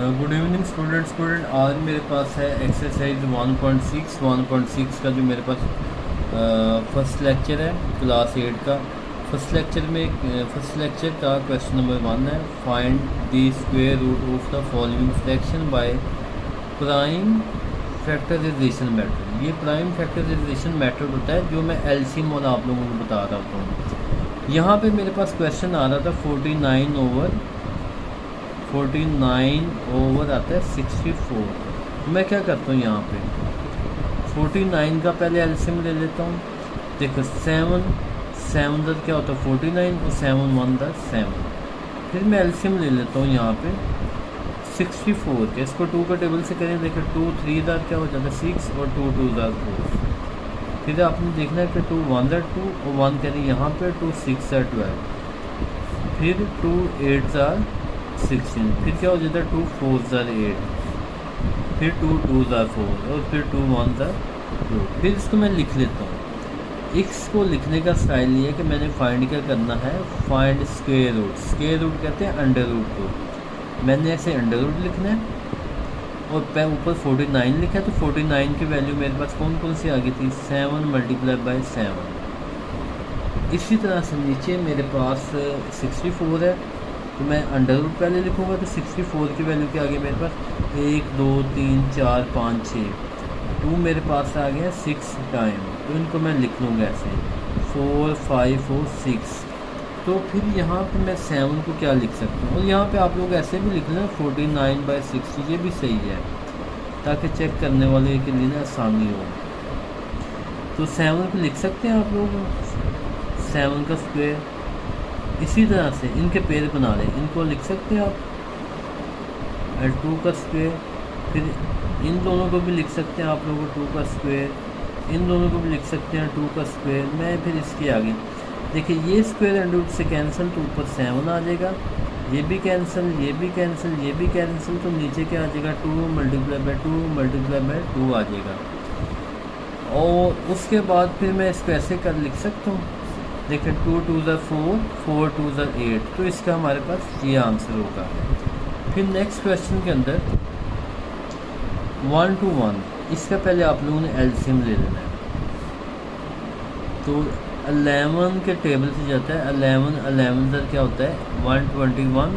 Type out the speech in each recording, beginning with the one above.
Good evening student आज मेरे पास है एक्सरसाइज 1.6 का जो मेरे पास फर्स्ट लेक्चर है क्लास 8 का। फर्स्ट लेक्चर का क्वेश्चन नंबर 1 है, find the square root of the following fraction by prime factorisation method. ये प्राइम फैक्टराइजेशन मेथड होता है जो मैं एलसीएम और आप लोगों को बता रहा हूँ। यहाँ पे मेरे पास क्वेश्चन आ रहा था 49 ओवर आता है 64। मैं क्या करता हूँ यहाँ पे 49 का पहले एलसीएम ले लेता हूँ। देखो 7 दर क्या होता है 49 और 7 1 दर 7। फिर मैं एलसीएम ले लेता हूँ यहाँ पे 64 के। इसको 2 का टेबल से करें, देखो 2 3 दर क्या हो जाता है 6 और 2 2 दर 4। फिर आपने देखना है कि 2 1 दर 2 और 1 करें यहाँ पे 2 6 दर 12। फिर 2 8 दर 16। फिर क्या हो जाता है 2 4 दर 8। फिर 2 2 दर 4 और फिर 2 1 दर 2। फिर इसको मैं लिख लेता हूँ। इसको लिखने का स्टाइल ये है कि मैंने फाइंड क्या करना है, find square root. Square root कहते हैं अंडर रूट को। मैंने ऐसे अंडर रूट लिखना है और ऊपर 49 लिखा है, तो 49 की वैल्यू मेरे पास कौन कौन सी आ गई थी 7 मल्टीप्लाई बाई 7। इसी तरह से नीचे मेरे पास 64 है, तो मैं अंडर रूट पहले लिखूँगा तो 64 की वैल्यू क्या आ गई मेरे पास 1 2 3 4 5 6। 2 मेरे पास आ गया 6 टाइम, तो इनको मैं लिख लूँगा ऐसे 4 5 और 6। तो फिर यहाँ पे मैं 7 को क्या लिख सकता हूँ, और यहाँ पे आप लोग ऐसे भी लिख लें 49/60, ये भी सही है ताकि चेक करने वाले के लिए ना आसानी हो। तो 7 को लिख सकते हैं आप लोग 7 का स्क्वायर। इसी तरह से इनके पेड़ बना लें, इनको लिख सकते हैं आप 2 का स्क्वायर। फिर इन दोनों को भी लिख सकते हैं आप लोग 2 का स्क्वायर, इन दोनों को भी लिख सकते हैं 2 का स्क्वायर। मैं फिर इसके आगे देखिए ये स्क्वायर अंडर रूट से कैंसिल, तो ऊपर 7 आ जाएगा, ये भी कैंसिल, ये भी कैंसिल, ये भी कैंसिल, तो नीचे क्या आ जाएगा 2 मल्टीप्लाई बाई 2 मल्टीप्लाई बाई 2 आ जाएगा। और उसके बाद फिर मैं इसको ऐसे कर लिख सकता हूँ, देखिए 2 2 ज़ा 4 4 2 ज़ा 8, तो इसका हमारे पास ये आंसर होगा। फिर नेक्स्ट क्वेश्चन के अंदर 1 to 1, इसका पहले आप लोगों ने एलसीएम ले लेना है। तो 11 के टेबल से जाता है 11 दर क्या होता है 121।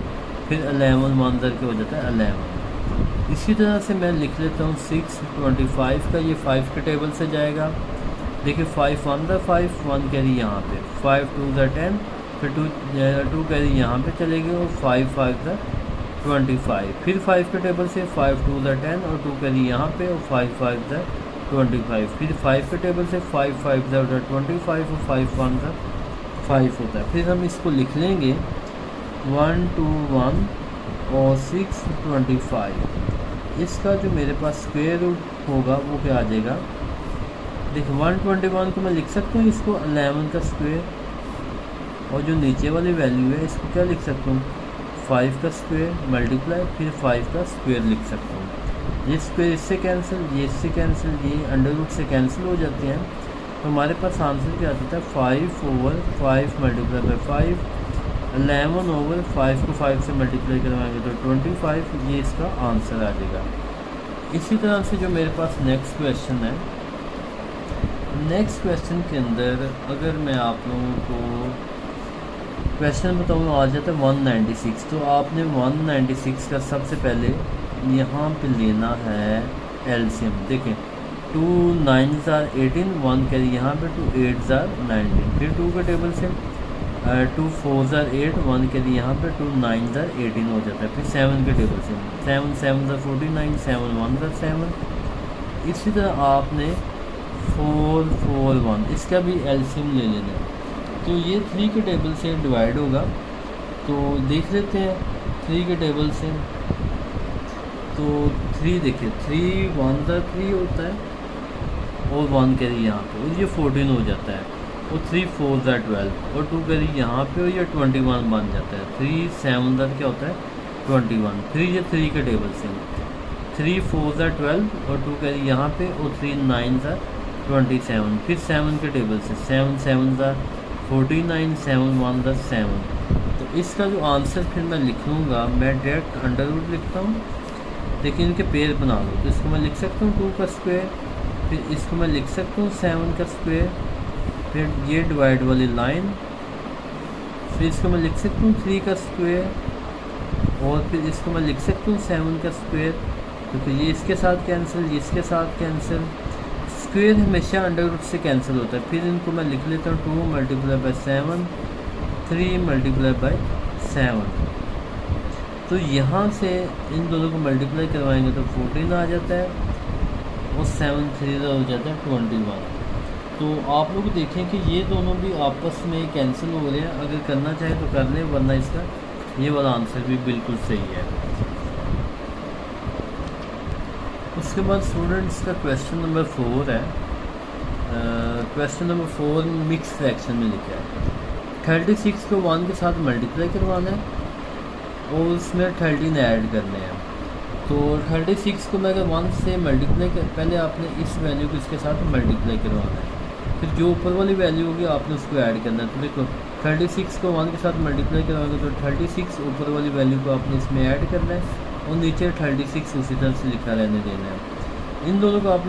फिर 11 1 दर क्या हो जाता है 11। इसी तरह से मैं लिख लेता हूँ 625 का, ये 5 के टेबल से जाएगा। देखिए 5 1 दर 5 1 कैरी यहाँ पे, 5 2 दर 10, फिर 2 कैरी यहाँ पे चलेगी और 5 5 दर 25। फिर 5 के टेबल से 5 2 दर 10 और 2 कैरी यहाँ पे और 5 5 दर 25। फिर 5 के टेबल से 5 5 दर 25 और 5 1 दर 5 होता है। फिर हम इसको लिख लेंगे 1 2 1 और 6 25। इसका जो मेरे पास स्क्वायर रूट होगा वो क्या आ जाएगा, देखिए 121 को मैं लिख सकता हूँ इसको 11 का स्क्वायर, और जो नीचे वाली वैल्यू है इसको क्या लिख सकता हूँ 5 का स्क्वायर मल्टीप्लाई फिर 5 का स्क्वायर लिख सकता हूँ। ये स्क्वायर इससे कैंसिल, ये इससे कैंसिल, ये अंडर रूट से कैंसिल हो जाते हैं। तो हमारे पास आंसर क्या आता है 5 ओवर 5 मल्टीप्लाई बाई 5, 11 ओवर 5 को 5 से मल्टीप्लाई करवाएंगे तो 25, ये इसका आंसर आ जाएगा। इसी तरह से जो मेरे पास नेक्स्ट क्वेश्चन है, नेक्स्ट क्वेश्चन के अंदर अगर मैं आप लोगों को क्वेश्चन बताऊँ आ जाता है 196। तो आपने 196 का सबसे पहले यहाँ पे लेना है एलसीएम। देखें 2 9 ज़ार 18, 1 कैरी यहाँ पे 2 8 ज़ार 19। फिर 2 के टेबल से 2 4 ज़ार 8, 1 कैरी यहाँ पे 2 9 ज़ार 18 हो जाता है। फिर 7 के टेबल से 7 7 ज़ार 49, 7 1 ज़ार 7। इसी तरह आपने 4 4 1 इसका भी एलसीएम ले लेना है। तो ये 3 के टेबल से डिवाइड होगा, तो देख लेते हैं 3 के टेबल से। तो 3 देखिए 3 1 दर 3 होता है और 1 कैरी यहाँ पे और ये 14 हो जाता है, और 3 4 दर 12 और 2 कैरी यहाँ पे और ये 21 बन जाता है। 3 7 दर क्या होता है 21। फिर ये 3 के टेबल से 3 4 दर 12 और 2 कैरी यहाँ पे और 3 9 दर 27। फिर 7 के टेबल से 7 7 दर 49, 7 1 दर 7। तो इसका जो आंसर फिर मैं लिख लूँगा, मैं डायरेक्ट अंडर रूट लिखता हूँ लेकिन इनके पेयर बना लो। तो इसको मैं लिख सकता हूँ 2 का स्क्वायर, फिर इसको मैं लिख सकता हूँ 7 का स्क्वायर, फिर ये डिवाइड वाली लाइन, फिर इसको मैं लिख सकता हूँ 3 का स्क्वायर, और फिर इसको मैं लिख सकता हूँ 7 का स्क्वायर, क्योंकि ये इसके साथ कैंसिल, ये इसके साथ कैंसिल, स्क्वायर हमेशा अंडर रूट से कैंसिल होता है। फिर इनको मैं लिख लेता हूँ 2 मल्टीप्लाई बाई 7, 3 मल्टीप्लाई बाई 7। तो यहाँ से इन दोनों को मल्टीप्लाई करवाएंगे तो 14 आ जाता है, और 7 3 हो जाता है 21। तो आप लोग देखें कि ये दोनों भी आपस में कैंसिल हो रहे हैं। अगर करना चाहे तो कर लें, वरना इसका ये वाला आंसर भी बिल्कुल सही है। उसके बाद स्टूडेंट्स का क्वेश्चन नंबर 4 है। क्वेश्चन नंबर 4 मिक्स फ्रैक्शन में लिखा है 36 को 1 के साथ मल्टीप्लाई करवाना है और उसमें 13 ऐड करने हैं। तो 36 को मैं अगर 1 से मल्टीप्लाई कर, पहले आपने इस वैल्यू को इसके साथ मल्टीप्लाई करवाना है, फिर जो ऊपर वाली वैल्यू होगी आपने उसको ऐड करना है। तो देखो 36 को 1 के साथ मल्टीप्लाई करवाएंगे तो 36 ऊपर वाली वैल्यू को आपने इसमें ऐड करना है, और नीचे 36 उसी तरह से लिखा रहने देना है। इन दोनों को आप